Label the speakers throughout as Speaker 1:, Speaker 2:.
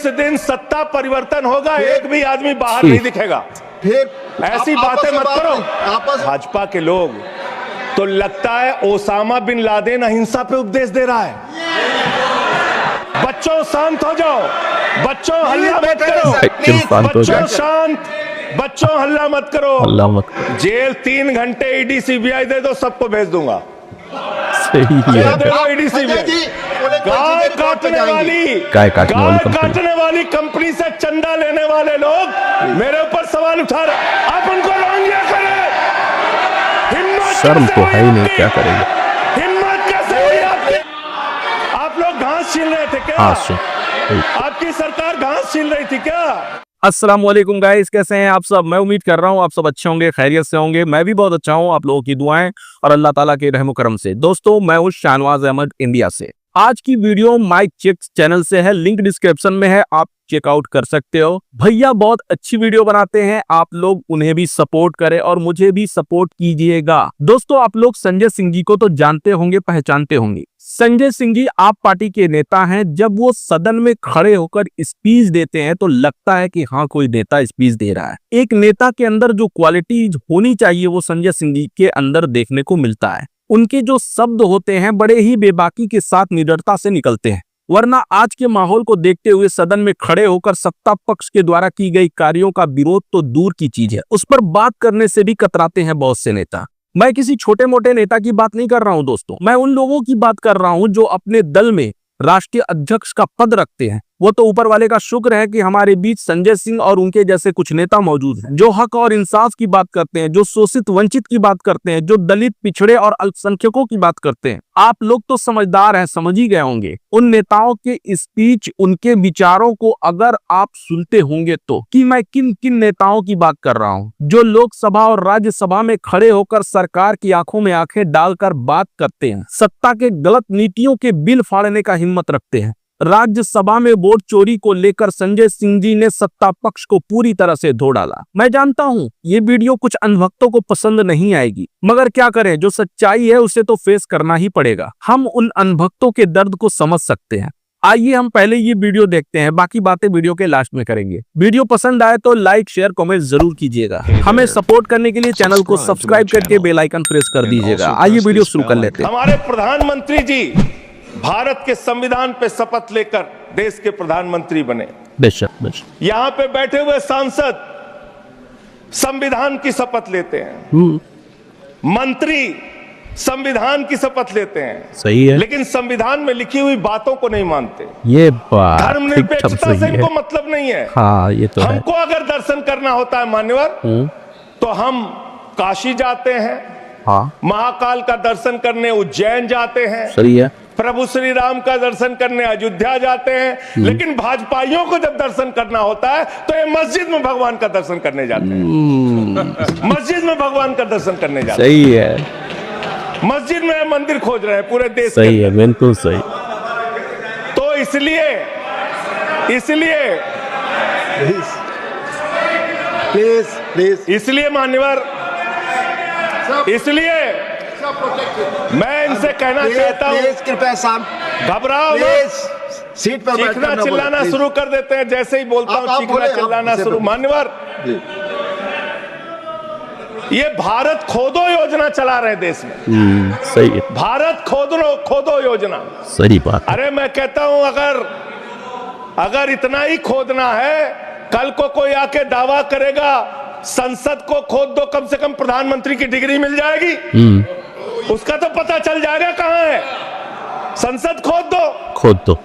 Speaker 1: जिस दिन सत्ता परिवर्तन होगा एक भी आदमी बाहर नहीं दिखेगा।
Speaker 2: फिर
Speaker 1: ऐसी बातें मत करो। भाजपा के लोग तो लगता है ओसामा बिन लादेन अहिंसा पे उपदेश दे रहा है। बच्चों शांत हो जाओ, बच्चों हल्ला मत करो, बच्चों शांत, बच्चों हल्ला मत करो। जेल 3 घंटे ईडी सीबीआई दे दो, सबको भेज दूंगा। गाय काटने वाली कंपनी से चंदा लेने वाले लोग मेरे ऊपर सवाल उठा रहे, आप उनको रंगिया करें। हिम्मत
Speaker 3: शर्म तो है ही नहीं, क्या करेंगे?
Speaker 1: हिम्मत कैसे हुई आपकी? आप लोग घास छील रहे थे क्या? आपकी सरकार घास छील रही थी क्या?
Speaker 3: अस्सलाम वालेकुम गाइस, कैसे हैं आप सब? मैं उम्मीद कर रहा हूं आप सब अच्छे होंगे, खैरियत से होंगे। मैं भी बहुत अच्छा हूं, आप लोगों की दुआएं और अल्लाह ताला के रहम करम से। दोस्तों, मैं हूं शाहनवाज अहमद इंडिया से। आज की वीडियो माइक चेक चैनल से है, लिंक डिस्क्रिप्शन में है, आप चेकआउट कर सकते हो। भैया बहुत अच्छी वीडियो बनाते हैं, आप लोग उन्हें भी सपोर्ट करें और मुझे भी सपोर्ट कीजिएगा। दोस्तों, आप लोग संजय सिंह जी को तो जानते होंगे, पहचानते होंगे। संजय सिंह जी आप पार्टी के नेता हैं। जब वो सदन में खड़े होकर स्पीच देते हैं तो लगता है कि हाँ, कोई नेता स्पीच दे रहा है। एक नेता के अंदर जो क्वालिटीज होनी चाहिए वो संजय सिंह जी के अंदर देखने को मिलता है। उनके जो शब्द होते हैं बड़े ही बेबाकी के साथ निडरता से निकलते हैं, वरना आज के माहौल को देखते हुए सदन में खड़े होकर सत्ता पक्ष के द्वारा की गई कार्यों का विरोध तो दूर की चीज है, उस पर बात करने से भी कतराते हैं बहुत से नेता। मैं किसी छोटे मोटे नेता की बात नहीं कर रहा हूं दोस्तों, मैं उन लोगों की बात कर रहा हूं जो अपने दल में राष्ट्रीय अध्यक्ष का पद रखते हैं। वो तो ऊपर वाले का शुक्र है कि हमारे बीच संजय सिंह और उनके जैसे कुछ नेता मौजूद हैं, जो हक और इंसाफ की बात करते हैं, जो शोषित वंचित की बात करते हैं, जो दलित, पिछड़े और अल्पसंख्यकों की बात करते हैं। आप लोग तो समझदार हैं, समझ ही गए होंगे उन नेताओं के स्पीच, उनके विचारों को अगर आप सुनते होंगे तो, कि मैं किन किन नेताओं की बात कर रहा हूं, जो लोकसभा और राज्यसभा में खड़े होकर सरकार की आंखों में आंखें डालकर बात करते हैं, सत्ता के गलत नीतियों के बिल फाड़ने का हिम्मत रखते हैं। राज्यसभा में वोट चोरी को लेकर संजय सिंह जी ने सत्ता पक्ष को पूरी तरह से धो डाला। मैं जानता हूं ये वीडियो कुछ अनभक्तों को पसंद नहीं आएगी, मगर क्या करें, जो सच्चाई है उसे तो फेस करना ही पड़ेगा। हम उन अनभक्तों के दर्द को समझ सकते हैं। आइए हम पहले ये वीडियो देखते हैं, बाकी बातें वीडियो के लास्ट में करेंगे। वीडियो पसंद आए तो लाइक, शेयर, कमेंट जरूर कीजिएगा। हमें सपोर्ट करने के लिए चैनल को सब्सक्राइब करके बेल आइकन प्रेस कर दीजिएगा। आइए वीडियो शुरू कर लेते हैं।
Speaker 1: हमारे प्रधानमंत्री जी भारत के संविधान पे शपथ लेकर देश के प्रधानमंत्री बने।
Speaker 3: बेशक
Speaker 1: यहाँ पे बैठे हुए सांसद संविधान की शपथ लेते हैं, मंत्री संविधान की शपथ लेते हैं।
Speaker 3: सही है,
Speaker 1: लेकिन संविधान में लिखी हुई बातों को नहीं मानते।
Speaker 3: ये बात
Speaker 1: धर्मनिरपेक्षता से इनको मतलब नहीं है।
Speaker 3: हाँ, ये तो
Speaker 1: हमको अगर दर्शन करना होता है मान्यवर, तो हम काशी जाते हैं,
Speaker 3: हाँ,
Speaker 1: महाकाल का दर्शन करने उज्जैन जाते हैं,
Speaker 3: सही है,
Speaker 1: प्रभु श्री राम का दर्शन करने अयोध्या जाते हैं। लेकिन भाजपाइयों को जब दर्शन करना होता है तो ये मस्जिद में भगवान का दर्शन करने जाते हैं। मस्जिद में भगवान का दर्शन करने जाते हैं।
Speaker 3: सही है,
Speaker 1: मस्जिद में मंदिर खोज रहे हैं पूरे देश।
Speaker 3: सही है, बिल्कुल सही।
Speaker 1: तो इसलिए इसलिए मान्यवर, इसलिए मैं इनसे कहना चाहता हूं,
Speaker 2: कृपया
Speaker 1: घबराओ मत।
Speaker 2: सीट पर
Speaker 1: चीखना चिल्लाना शुरू कर देते हैं, जैसे ही बोलता हूं चीखना चिल्लाना शुरू। मान्यवर, ये भारत खोदो योजना चला रहे देश में।
Speaker 3: सही है,
Speaker 1: भारत खोदो योजना,
Speaker 3: सही बात।
Speaker 1: अरे मैं कहता हूं अगर इतना ही खोदना है, कल को कोई आके दावा करेगा संसद को खोद दो, कम से कम प्रधानमंत्री की डिग्री मिल जाएगी। उसका तो पता चल जाएगा कहां है। संसद खोद दो।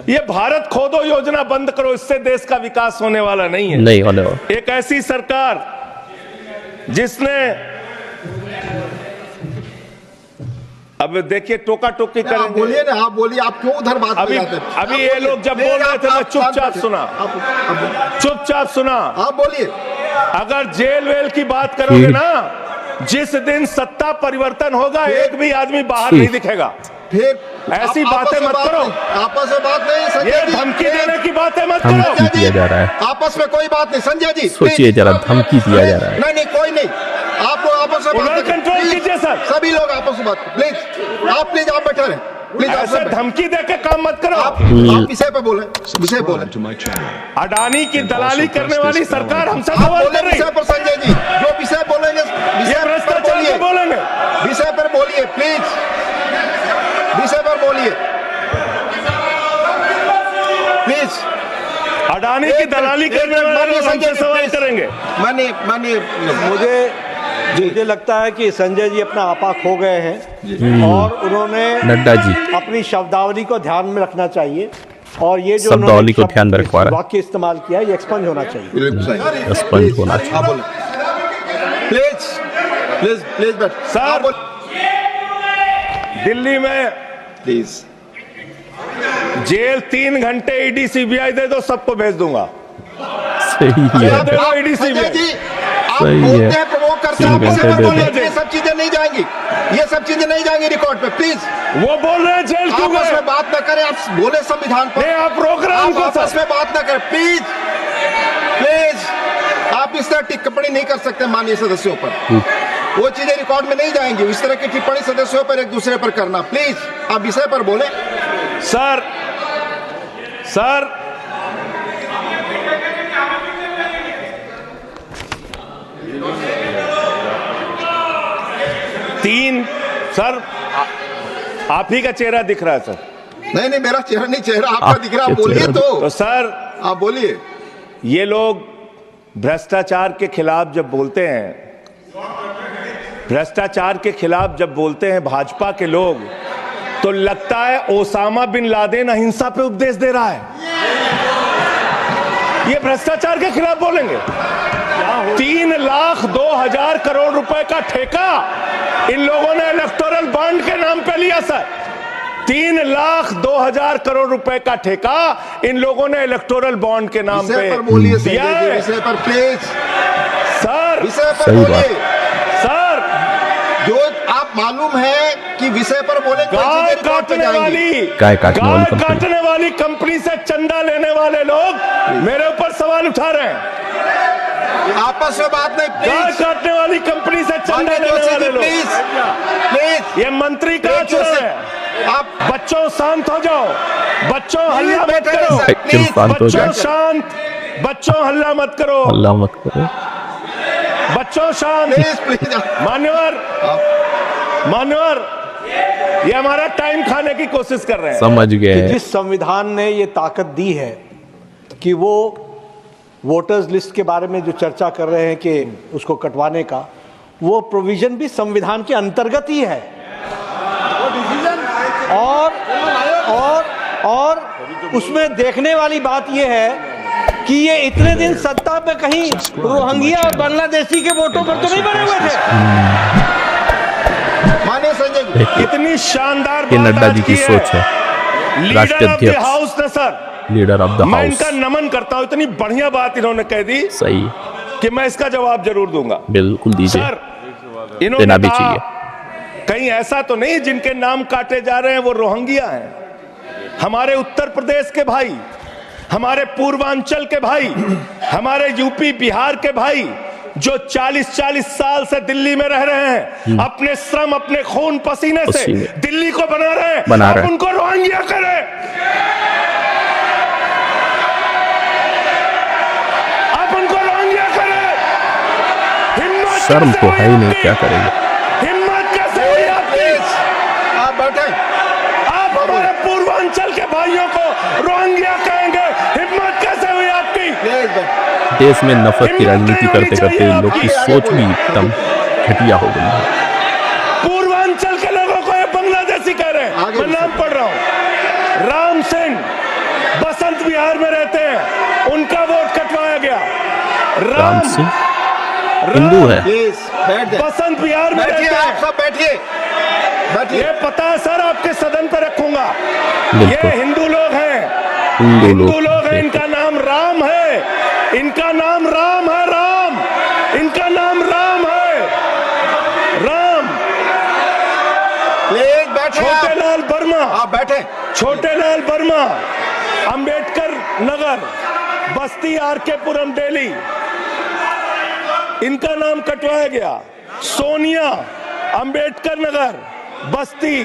Speaker 1: ये भारत खोदो योजना बंद करो, इससे देश का विकास होने वाला नहीं है।
Speaker 3: नहीं होने वाला।
Speaker 1: एक ऐसी सरकार जिसने, अब देखिए टोका टोकी करेंगे।
Speaker 2: बोलिए ना, आप बोलिए, आप क्यों उधर बात
Speaker 1: अभी ये लोग जब बोल रहे थे मैं चुपचाप सुना। आप
Speaker 2: बोलिए।
Speaker 1: अगर जेल वेल की बात करोगे ना, जिस दिन सत्ता परिवर्तन होगा एक भी आदमी बाहर नहीं दिखेगा।
Speaker 2: फिर
Speaker 1: ऐसी बातें मत करो,
Speaker 2: आपस में बात नहीं।
Speaker 1: ये धमकी देने की बातें मत करो।
Speaker 3: धमकी दिया जा रहा है,
Speaker 2: आपस में कोई बात नहीं। संजय जी
Speaker 3: सोचिए जरा, धमकी दिया जा रहा है।
Speaker 2: नहीं, कोई नहीं, आप लोग आपस में
Speaker 1: कंट्रोल कीजिए सर।
Speaker 2: सभी लोग आपस में बात, प्लीज आप बैठे रहें। प्लीज
Speaker 1: ऐसे धमकी देके काम मत करो।
Speaker 2: आप विषय पे बोले, विषय बोले।
Speaker 1: अडानी की दलाली करने वाली सरकार हमसे
Speaker 2: आप
Speaker 1: सवाल
Speaker 2: बोले
Speaker 1: कर रही
Speaker 2: विषय पर संजय जी, जो विषय बोलेंगे
Speaker 1: ये
Speaker 2: विषय पर
Speaker 1: भ्रष्टाचार
Speaker 2: बोलिए,
Speaker 1: पे बोलेंगे।
Speaker 2: विषय पर बोलिए प्लीज, विषय पर बोलिए प्लीज।
Speaker 1: अडानी की दलाली करने वाले लोग हमसे सवाल करेंगे।
Speaker 2: मानिए
Speaker 4: मुझे लगता है कि संजय जी अपना आपा खो गए हैं और उन्होंने
Speaker 3: नड्डा जी
Speaker 4: अपनी शब्दावली को ध्यान में रखना चाहिए और ये जो
Speaker 3: शब्दावली को ध्यान में रखवा रहा है।
Speaker 4: वाक्य इस्तेमाल किया ये एक्सपंज होना चाहिए।
Speaker 3: स्पंज होना चाहिए।
Speaker 2: हाँ बोले प्लीज प्लीज प्लीज बैठ
Speaker 1: सर दिल्ली में
Speaker 2: प्लीज।
Speaker 1: जेल 3 घंटे ईडी सीबीआई दे दो, सबको भेज दूंगा।
Speaker 3: सही है,
Speaker 1: दे दो ईडी
Speaker 2: संजय
Speaker 1: सीबीआई।
Speaker 2: जी आप
Speaker 3: सही
Speaker 2: बोलते
Speaker 3: है।
Speaker 2: हैं, प्रवोक करते हैं,
Speaker 3: 3
Speaker 2: आप विषय
Speaker 3: घंटे
Speaker 2: पर
Speaker 3: दे
Speaker 2: बोलिए।
Speaker 1: दो।
Speaker 2: ये सब चीजें नहीं जाएंगी, ये सब चीजें नहीं जाएंगी रिकॉर्ड पे प्लीज।
Speaker 1: वो बोल रहे हैं जेल क्यों
Speaker 2: आपस
Speaker 1: गए?
Speaker 2: में बात न करें, आप बोले संविधान पर।
Speaker 1: नहीं, आप रोक रहे हैं
Speaker 2: आप
Speaker 1: उनको,
Speaker 2: आपस
Speaker 1: सर।
Speaker 2: में बात न करें प्लीज प्लीज। आप इस तरह टिप्पणी नहीं कर सकते माननीय सदस्यों पर, वो चीजें रिकॉर्ड में नहीं जाएंगी। इस तरह की टिप्पणी सदस्यों पर एक दूसरे पर करना, प्लीज आप विषय पर बोले।
Speaker 1: सर 3 सर आप ही का चेहरा दिख रहा है सर।
Speaker 2: नहीं मेरा चेहरा नहीं, चेहरा आपका दिख रहा, आप
Speaker 3: आपके
Speaker 2: बोलिए
Speaker 3: चेहरा
Speaker 1: तो
Speaker 2: तो
Speaker 1: सर
Speaker 2: आप बोलिए।
Speaker 1: ये लोग भ्रष्टाचार के खिलाफ जब बोलते हैं, भ्रष्टाचार के खिलाफ जब बोलते हैं भाजपा के लोग, तो लगता है ओसामा बिन लादेन अहिंसा पे उपदेश दे रहा है। ये भ्रष्टाचार के खिलाफ बोलेंगे। 3,02,000 करोड़ रुपए का ठेका इन लोगों ने इलेक्टोरल बॉन्ड के नाम पे लिया सर। 3,02,000 करोड़ रुपए का ठेका इन लोगों ने इलेक्टोरल बॉन्ड के नाम
Speaker 2: विषय
Speaker 1: पे
Speaker 2: पर बोलिए
Speaker 1: दिया
Speaker 2: संजय जी,
Speaker 1: है।
Speaker 2: विषय पर प्लीज,
Speaker 1: सर
Speaker 2: विषय पर
Speaker 3: सही
Speaker 2: बोलिए।
Speaker 1: सर
Speaker 2: जो आप मालूम है कि विषय पर बोले, कोई
Speaker 1: गाय
Speaker 2: चीजें रिकॉर्ड पे
Speaker 1: काटने
Speaker 2: जाएंगी।
Speaker 1: वाली
Speaker 3: गाय काटने वाली
Speaker 1: कंपनी से चंदा लेने वाले लोग मेरे ऊपर सवाल उठा रहे हैं।
Speaker 2: आपस में बात नहीं
Speaker 1: गाय
Speaker 2: प्लीज।
Speaker 1: काटने वाली कंपनी से चंदा
Speaker 2: माननीय
Speaker 1: लेने
Speaker 2: जोशी
Speaker 1: वाले
Speaker 2: जी
Speaker 1: लोग,
Speaker 2: प्लीज प्लीज।
Speaker 1: ये मंत्री का आचरण है।
Speaker 2: आप
Speaker 1: बच्चों शांत हो जाओ, बच्चों हल्ला मत
Speaker 2: बैठे
Speaker 1: करो,
Speaker 2: रहे,
Speaker 3: एक्चुअल शांत हो
Speaker 1: बच्चों
Speaker 3: जाए,
Speaker 1: शांत, बच्चों हल्ला मत करो,
Speaker 3: अल्लाह मत करो।
Speaker 1: बच्चों शांत।
Speaker 2: Please please.
Speaker 1: मान्यवर ये हमारा टाइम खाने की कोशिश कर रहे हैं।
Speaker 3: समझ
Speaker 4: कि
Speaker 3: गए।
Speaker 4: जिस संविधान ने ये ताकत दी है कि वो वोटर्स लिस्ट के बारे में जो चर्चा कर रहे हैं कि उसको कटवाने का, वो प्रोविजन भी संविधान के अंतर्गत ही है। और उसमें देखने वाली बात यह है कि ये इतने दिन सत्ता पे कहीं रोहिंग्या और बांग्लादेशी के वोटों पर तो नहीं बने हुए थे।
Speaker 2: मानिए संजय जी,
Speaker 1: इतनी शानदार
Speaker 3: ये
Speaker 1: बात
Speaker 3: नड्डा
Speaker 1: आज
Speaker 3: जी की
Speaker 1: है।
Speaker 3: सोच है,
Speaker 1: लीडर ऑफ द
Speaker 3: राष्ट्राध्यक्ष,
Speaker 1: हाउस ने सर,
Speaker 3: लीडर ऑफ द
Speaker 1: मैं
Speaker 3: हाउस।
Speaker 1: इनका नमन करता हूं। इतनी बढ़िया बात इन्होंने कह दी
Speaker 3: सही,
Speaker 1: कि मैं इसका जवाब जरूर दूंगा।
Speaker 3: बिल्कुल दीजिए,
Speaker 1: सर
Speaker 3: देना
Speaker 1: इन्होंने
Speaker 3: भी
Speaker 1: कहा
Speaker 3: चाहिए।
Speaker 1: कहीं ऐसा तो नहीं जिनके नाम काटे जा रहे हैं वो रोहिंग्या हैं। हमारे उत्तर प्रदेश के भाई, हमारे पूर्वांचल के भाई, हमारे यूपी बिहार के भाई जो 40-40 साल से दिल्ली में रह रहे हैं, अपने श्रम अपने खून पसीने से दिल्ली को बना रहे हैं, आप उनको रोहिंग्या करें, आप उनको रोहिंग्या करें। हिम्मत
Speaker 3: शर्म
Speaker 1: कैसे
Speaker 3: तो
Speaker 1: हुई
Speaker 3: है ही नहीं,
Speaker 1: आपकी?
Speaker 3: क्या करेंगे।
Speaker 1: हिम्मत कैसे हुई आपकी?
Speaker 2: आप बैठे।
Speaker 1: आप हमारे पूर्वांचल के भाइयों को रोहिंग्या कहेंगे, हिम्मत कैसे हुई आपकी?
Speaker 2: प्लीज बैठ।
Speaker 3: देश में नफरत की राजनीति करते करते लोग की सोच भी एकदम घटिया हो गई है।
Speaker 1: पूर्वांचल के लोगों को ये बांग्लादेशी कह रहे हैं। मैं नाम पढ़ रहा हूं, राम सिंह बसंत विहार में रहते हैं, उनका वोट कटवाया गया।
Speaker 3: राम सिंह हिंदू है,
Speaker 2: प्लीज बैठ जाइए।
Speaker 1: बसंत विहार में
Speaker 2: बैठिए,
Speaker 1: रहते
Speaker 2: आप
Speaker 1: हैं।
Speaker 2: सब बैठिए बैठिए।
Speaker 1: ये पता है सर, आपके सदन पर रखूंगा।
Speaker 3: बिल्कुल।
Speaker 1: ये हिंदू लोग हैं,
Speaker 3: हिंदू
Speaker 1: लोग हैं। इनका नाम राम है, इनका नाम राम है, राम, इनका नाम राम है, राम।
Speaker 2: प्लीज बैठे।
Speaker 1: छोटेलाल वर्मा,
Speaker 2: आप बैठे।
Speaker 1: छोटेलाल वर्मा, अंबेडकर नगर, बस्ती, आरके पुरम, दिल्ली, इनका नाम कटवाया गया। सोनिया, अंबेडकर नगर, बस्ती,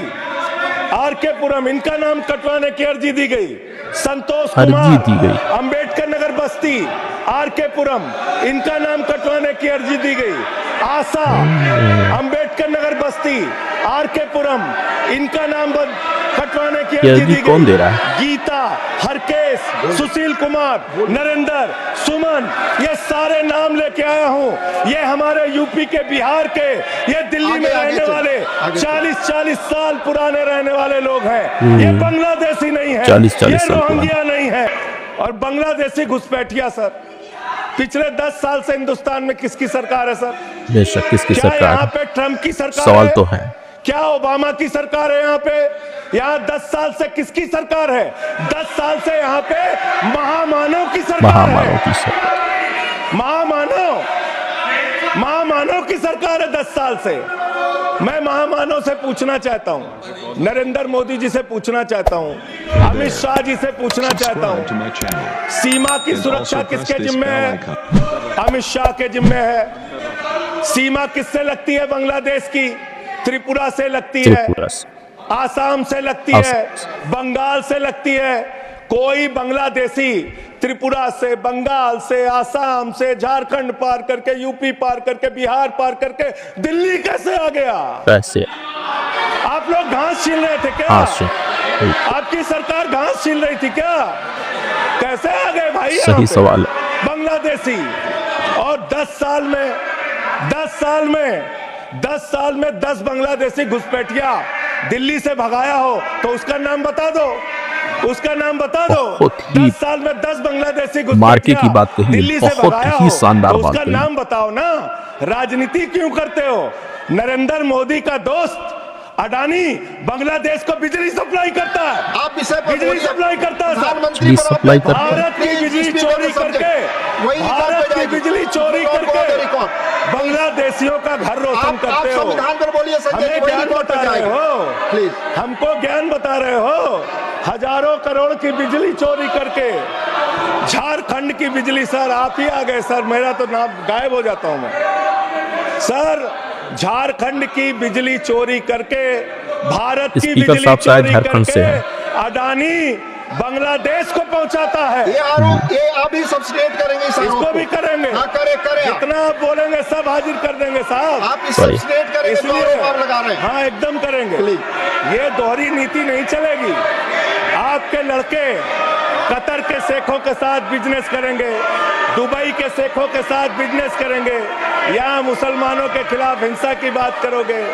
Speaker 1: आर के पुरम, इनका नाम कटवाने की अर्जी दी गई। संतोष
Speaker 3: अर्जी
Speaker 1: कुमार,
Speaker 3: दी गई।
Speaker 1: अंबेडकर नगर बस्ती, आर के पुरम, इनका नाम कटवाने की अर्जी दी गई। आशा, अंबेडकर नगर बस्ती, आर के पुरम, इनका नाम कटवाने की अर्जी दी गई।
Speaker 3: कौन दे रहा है?
Speaker 1: गीता, हरकेश, सुशील कुमार, नरेंद्र, सुमन, ये सारे नाम लेके आया हूं। ये हमारे यूपी के, बिहार के, ये दिल्ली में रहने वाले 40-40 साल पुराने रहने वाले लोग हैं। ये बांग्लादेशी नहीं है,
Speaker 3: 40-40
Speaker 1: ये
Speaker 3: साल
Speaker 1: रोहिंग्या नहीं है। और बांग्लादेशी घुसपैठिया सर, पिछले 10 साल से हिंदुस्तान में किसकी सरकार है सर?
Speaker 3: बेशक किसकी
Speaker 1: क्या
Speaker 3: सरकार?
Speaker 1: यहाँ पे ट्रम्प की सरकार
Speaker 3: सवाल
Speaker 1: है?
Speaker 3: तो है।
Speaker 1: क्या ओबामा की सरकार है यहाँ पे? यहाँ 10 साल से किसकी सरकार है? 10 साल से यहाँ पे महामानव की सरकार
Speaker 3: महामानव
Speaker 1: है।
Speaker 3: की सरकार।
Speaker 1: महामानव की सरकार है 10 साल से। मैं महामानव से पूछना चाहता हूँ, नरेंद्र मोदी जी से पूछना चाहता हूँ, अमित शाह जी से पूछना चाहता हूँ, सीमा की सुरक्षा किसके जिम्मे है? अमित शाह के जिम्मे है। सीमा किससे लगती है बांग्लादेश की? त्रिपुरा से लगती है,
Speaker 3: त्रिपुरा से,
Speaker 1: आसाम से लगती है, बंगाल से लगती है। कोई बांग्लादेशी त्रिपुरा से, बंगाल से, आसाम से, झारखंड पार करके, यूपी पार करके, बिहार पार करके दिल्ली कैसे आ गया?
Speaker 3: कैसे?
Speaker 1: आप लोग घास छील रहे थे क्या? आपकी सरकार घास छील रही थी क्या? कैसे आ गए भाई?
Speaker 3: सही सवाल है।
Speaker 1: बांग्लादेशी। और 10 साल में 10 बांग्लादेशी घुसपैठिया दिल्ली से भगाया हो तो उसका नाम बता दो, उसका नाम बता दो। 10 साल में 10 बांग्लादेशी
Speaker 3: मार्के की बात कही,
Speaker 1: दिल्ली से
Speaker 3: बहुत
Speaker 1: भगाया
Speaker 3: ही
Speaker 1: हो
Speaker 3: शानदार
Speaker 1: तो
Speaker 3: बात
Speaker 1: उसका
Speaker 3: कही।
Speaker 1: नाम बताओ ना। राजनीति क्यों करते हो? नरेंद्र मोदी का दोस्त अडानी बांग्लादेश को बिजली सप्लाई करता है।
Speaker 2: आप विषय पर
Speaker 1: बिजली
Speaker 2: बोलिए।
Speaker 1: सप्लाई करता है सर।
Speaker 2: प्रधानमंत्री
Speaker 3: बिजली
Speaker 2: पर
Speaker 3: सप्लाई
Speaker 2: आप-
Speaker 3: करता है।
Speaker 1: भारत की बिजली चोरी करके,
Speaker 2: वही रिकॉर्ड
Speaker 1: भारत
Speaker 2: पे
Speaker 1: की
Speaker 2: जाएगी।
Speaker 1: बिजली चोरी
Speaker 2: रिकॉर्ड
Speaker 1: करके
Speaker 2: पे रिकॉर्ड।
Speaker 1: बांग्लादेशियों का घर रोशन
Speaker 2: आप
Speaker 1: करते हो।
Speaker 2: संविधान पर बोलिए संजय जी,
Speaker 1: हमें
Speaker 2: वही
Speaker 1: ज्ञान
Speaker 2: रिकॉर्ड पे
Speaker 1: बता रहे
Speaker 2: जाएगा।
Speaker 1: हो,
Speaker 2: प्लीज।
Speaker 1: हमको ज्ञान बता रहे हो। हजारों करोड़ की बिजली चोरी करके झारखंड की बिजली, सर आप ही आ गए सर, मेरा तो नाम गायब हो जाता हूं मैं सर। झारखंड की बिजली चोरी करके, भारत की
Speaker 3: स्पीकर
Speaker 1: बिजली
Speaker 3: साहब शायद
Speaker 1: चोरी
Speaker 3: झारखंड से
Speaker 1: करके
Speaker 3: हैं।
Speaker 1: अडानी बांग्लादेश को पहुंचाता है।
Speaker 2: ये आरोप, ये आप ही सब्सटेट करेंगे इस आरोप
Speaker 1: इसको
Speaker 2: को।
Speaker 1: भी करेंगे।
Speaker 2: हाँ, करें
Speaker 1: जितना आप बोलेंगे सब हाजिर कर देंगे साहब।
Speaker 2: आप इस
Speaker 3: Sorry.
Speaker 2: सब्सटेट करेंगे तो
Speaker 1: इसलिए
Speaker 2: आरोप आप लगा रहे हैं।
Speaker 1: हाँ एकदम करेंगे।
Speaker 2: Please.
Speaker 1: ये दोहरी नीति नहीं चलेगी। आपके लड़के कतर के शेखों के साथ बिजनेस करेंगे, दुबई के शेखों के साथ बिजनेस करेंगे, यहाँ मुसलमानों के खिलाफ हिंसा की बात करोगे।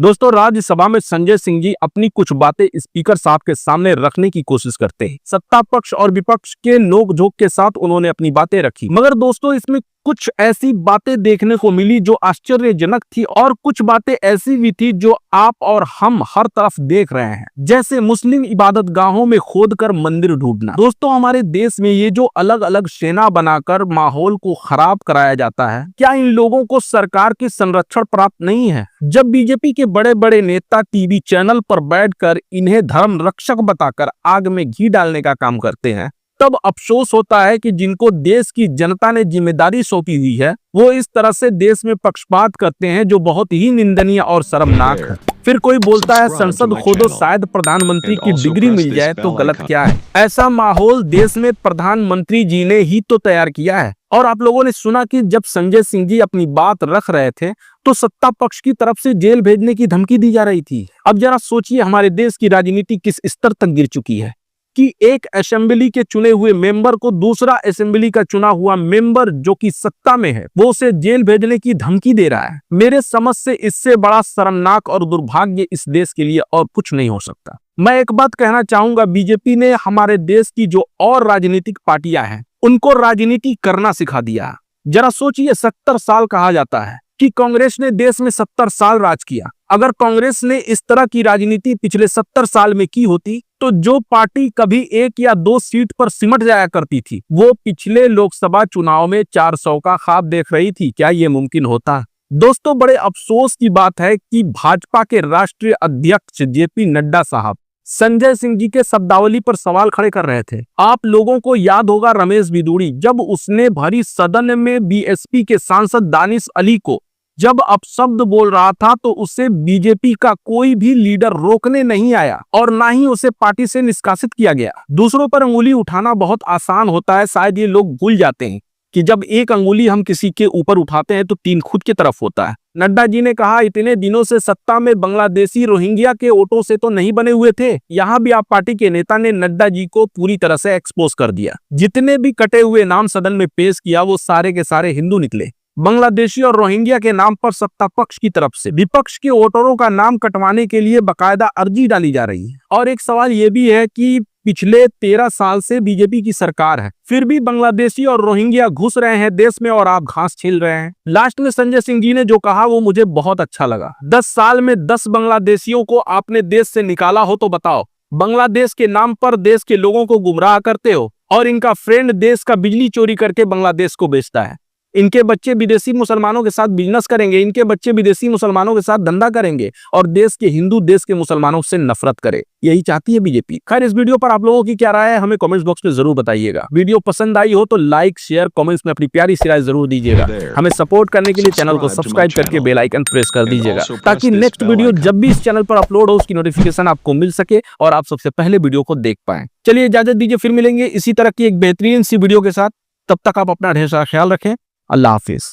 Speaker 3: दोस्तों, राज्यसभा में संजय सिंह जी अपनी कुछ बातें स्पीकर साहब के सामने रखने की कोशिश करते हैं। सत्ता पक्ष और विपक्ष के नोक-झोंक के साथ उन्होंने अपनी बातें रखी, मगर दोस्तों इसमें कुछ ऐसी बातें देखने को मिली जो आश्चर्यजनक थी और कुछ बातें ऐसी भी थी जो आप और हम हर तरफ देख रहे हैं, जैसे मुस्लिम इबादत गाहों में खोदकर मंदिर ढूंढना। दोस्तों, हमारे देश में ये जो अलग अलग सेना बनाकर माहौल को खराब कराया जाता है, क्या इन लोगों को सरकार की संरक्षण प्राप्त नहीं है? जब बीजेपी के बड़े बड़े नेता टीवी चैनल पर बैठकर इन्हें धर्म रक्षक बताकर आग में घी डालने का काम करते हैं, तब अफसोस होता है कि जिनको देश की जनता ने जिम्मेदारी सौंपी हुई है वो इस तरह से देश में पक्षपात करते हैं, जो बहुत ही निंदनीय और शर्मनाक है। फिर कोई बोलता है संसद खोदो, शायद प्रधानमंत्री की डिग्री मिल जाए, तो गलत क्या है? ऐसा माहौल देश में प्रधानमंत्री जी ने ही तो तैयार किया है। और आप लोगों ने सुना कि जब संजय सिंह जी अपनी बात रख रहे थे तो सत्ता पक्ष की तरफ से जेल भेजने की धमकी दी जा रही थी। अब जरा सोचिए हमारे देश की राजनीति किस स्तर तक गिर चुकी है कि एक असेंबली के चुने हुए मेंबर को दूसरा असेंबली का चुना हुआ मेंबर जो कि सत्ता में है वो उसे जेल भेजने की धमकी दे रहा है। मेरे समझ से इससे बड़ा शर्मनाक और दुर्भाग्य इस देश के लिए और कुछ नहीं हो सकता। मैं एक बात कहना चाहूंगा, बीजेपी ने हमारे देश की जो और राजनीतिक पार्टियां हैं उनको राजनीति करना सिखा दिया। जरा सोचिए, 70 साल कहा जाता है कि कांग्रेस ने देश में 70 साल राज किया। अगर कांग्रेस ने इस तरह की राजनीति पिछले 70 साल में की होती तो जो पार्टी कभी 1 या 2 सीट पर सिमट जाया करती थी वो पिछले लोकसभा चुनाव में 400 का ख्वाब देख रही थी। क्या ये मुमकिन होता? दोस्तों, बड़े अफसोस की बात है कि भाजपा के राष्ट्रीय अध्यक्ष जेपी नड्डा साहब संजय सिंह जी के शब्दावली पर सवाल खड़े कर रहे थे। आप लोगों को याद होगा रमेश बिदूड़ी, जब उसने भरी सदन में बीएसपी के सांसद दानिश अली को जब अपशब्द बोल रहा था तो उसे बीजेपी का कोई भी लीडर रोकने नहीं आया और ना ही उसे पार्टी से निष्कासित किया गया। दूसरों पर अंगुली उठाना बहुत आसान होता है, शायद ये लोग भूल जाते हैं कि जब एक अंगुली हम किसी के ऊपर उठाते हैं तो 3 खुद की तरफ होता है। नड्डा जी ने कहा, इतने दिनों से सत्ता में बांग्लादेशी रोहिंग्या के वोटों से तो नहीं बने हुए थे। यहाँ भी आप पार्टी के नेता ने नड्डा जी को पूरी तरह से एक्सपोज कर दिया। जितने भी कटे हुए नाम सदन में पेश किया वो सारे के सारे हिंदू निकले। बांग्लादेशी और रोहिंग्या के नाम पर सत्ता पक्ष की तरफ से विपक्ष के वोटरों का नाम कटवाने के लिए बकायदा अर्जी डाली जा रही है। और एक सवाल ये भी है कि पिछले 13 साल से बीजेपी की सरकार है, फिर भी बांग्लादेशी और रोहिंग्या घुस रहे हैं देश में और आप घास छील रहे हैं। लास्ट में संजय सिंह जी ने जो कहा वो मुझे बहुत अच्छा लगा। 10 साल में 10 बांग्लादेशियों को आपने देश से निकाला हो तो बताओ, बांग्लादेश के नाम पर देश के लोगों को गुमराह करते हो और इनका फ्रेंड देश का बिजली चोरी करके बांग्लादेश को बेचता है। इनके बच्चे विदेशी मुसलमानों के साथ बिजनेस करेंगे, इनके बच्चे विदेशी मुसलमानों के साथ धंधा करेंगे और देश के हिंदू देश के मुसलमानों से नफरत करे। यही चाहती है बीजेपी। खैर, इस वीडियो पर आप लोगों की क्या राय है हमें कमेंट्स बॉक्स में जरूर बताइएगा। वीडियो पसंद आई हो तो लाइक शेयर कमेंट्स में अपनी प्यारी सी राय जरूर दीजिएगा। हमें सपोर्ट करने के लिए चैनल को सब्सक्राइब करके बेल आइकन प्रेस कर दीजिएगा ताकि नेक्स्ट वीडियो जब भी इस चैनल पर अपलोड हो उसकी नोटिफिकेशन आपको मिल सके और आप सबसे पहले वीडियो को देख पाएं। चलिए इजाजत दीजिए, फिर मिलेंगे इसी तरह की एक बेहतरीन सी वीडियो के साथ। तब तक आप अपना ढेर सारा ख्याल रखें। अल्लाह हाफिज।